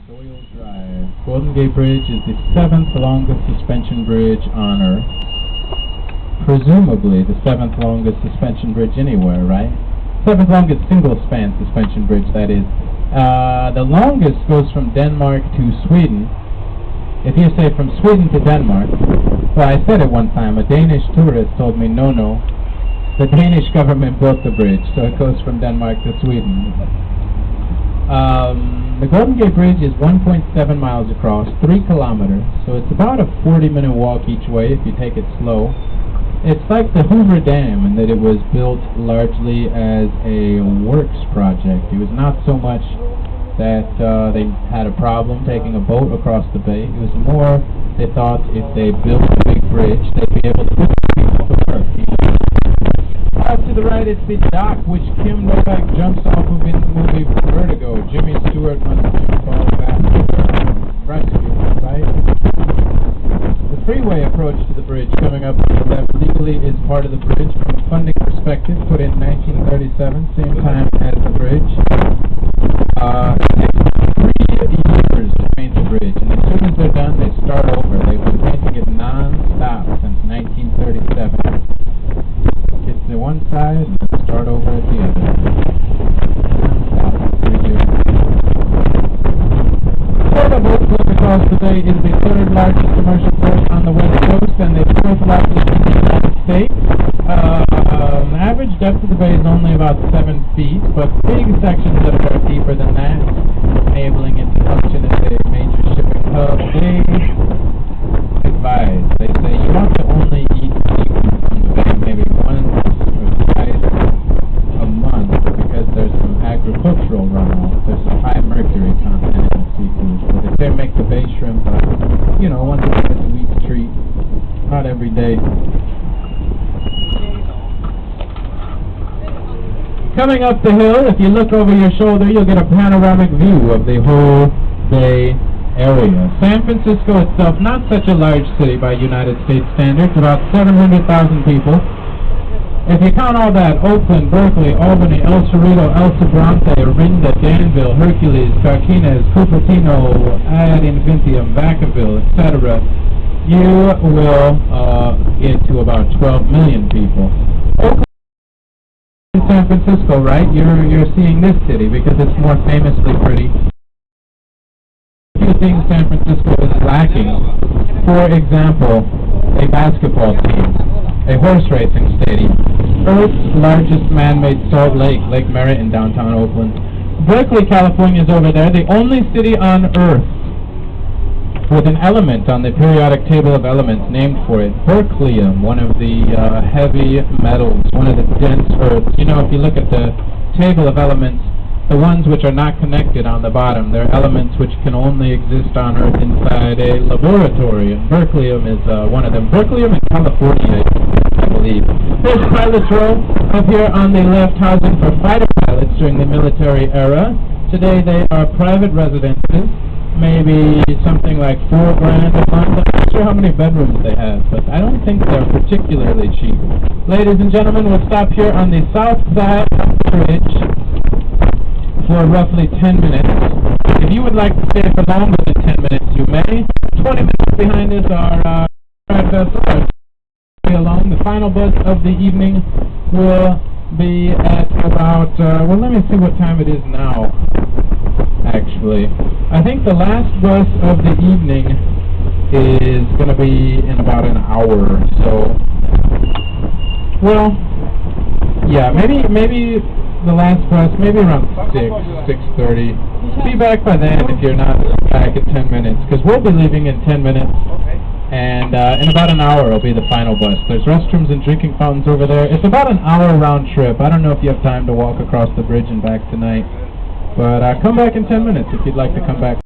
Doyle Drive. Golden Gate Bridge is the 7th longest suspension bridge on Earth. Presumably the 7th longest suspension bridge anywhere, right? 7th longest single-span suspension bridge, that is. The longest goes from Denmark to Sweden. If you say from Sweden to Denmark, well, I said it one time, a Danish tourist told me, no, the Danish government built the bridge, so it goes from Denmark to Sweden. The Golden Gate Bridge is 1.7 miles across, 3 kilometers, so it's about a 40-minute walk each way if you take it slow. It's like the Hoover Dam in that it was built largely as a works project. It was not so much that they had a problem taking a boat across the bay. It was more they thought if they built a big bridge, they'd be able to put people to work. To the right, it's the dock which Kim Novak jumps off of in the movie Vertigo. Jimmy Stewart must have fall back rescue, right? The freeway approach to the bridge coming up to the left legally is part of the bridge from a funding perspective, put in 1937, same time as the bridge. It takes 3 years to paint the bridge, and as soon as they're done, they start over. They've been painting it non-stop since 1937. It's the one side and then start over at the other. Port of Oakland across the bay is the 3rd largest commercial port on the west coast and the 4th largest in the United States. Average depth of the bay is only about 7 feet, but big sections that are deeper than that, enabling it to function as a major shipping hub. They advise, they say you want to only eat seafood from the bay maybe once or twice a month because there's some agricultural runoff. There's some high mercury content in the seafood. But if they make the bay shrimp, once a day, it's a week's treat. Not every day. Coming up the hill, if you look over your shoulder, you'll get a panoramic view of the whole bay area. San Francisco itself, not such a large city by United States standards, about 700,000 people. If you count all that, Oakland, Berkeley, Albany, El Cerrito, El Sobrante, Orinda, Danville, Hercules, Carquinez, Cupertino, Ad Infinitum, Vacaville, etc., you will get to about 12 million people. Oakland in San Francisco, right? You're seeing this city because it's more famously pretty. Few things San Francisco is lacking. For example, a basketball team, a horse racing stadium, Earth's largest man-made salt lake, Lake Merritt in downtown Oakland. Berkeley, California is over there, the only city on Earth with an element on the periodic table of elements named for it. Berkelium, one of the heavy metals, one of the dense earths. If you look at the table of elements, the ones which are not connected on the bottom, they're elements which can only exist on Earth inside a laboratory, and berkelium is one of them. Berkelium in California, I believe. There's Pilot's Row up here on the left, housing for fighter pilots during the military era. Today they are private residences, maybe something like $4 grand a month. I'm not sure how many bedrooms they have, but I don't think they're particularly cheap. Ladies and gentlemen, we'll stop here on the south side of the bridge for roughly 10 minutes. If you would like to stay for longer than 10 minutes, you may. 20 minutes behind us are along. The final bus of the evening will be at about, let me see what time it is now, actually. I think the last bus of the evening is going to be in about an hour, so, yeah, maybe the last bus, maybe around 6:30. Be back by then if you're not back in 10 minutes, because we'll be leaving in 10 minutes, and in about an hour it'll be the final bus. There's restrooms and drinking fountains over there. It's about an hour round trip. I don't know if you have time to walk across the bridge and back tonight, but come back in 10 minutes if you'd like to come back.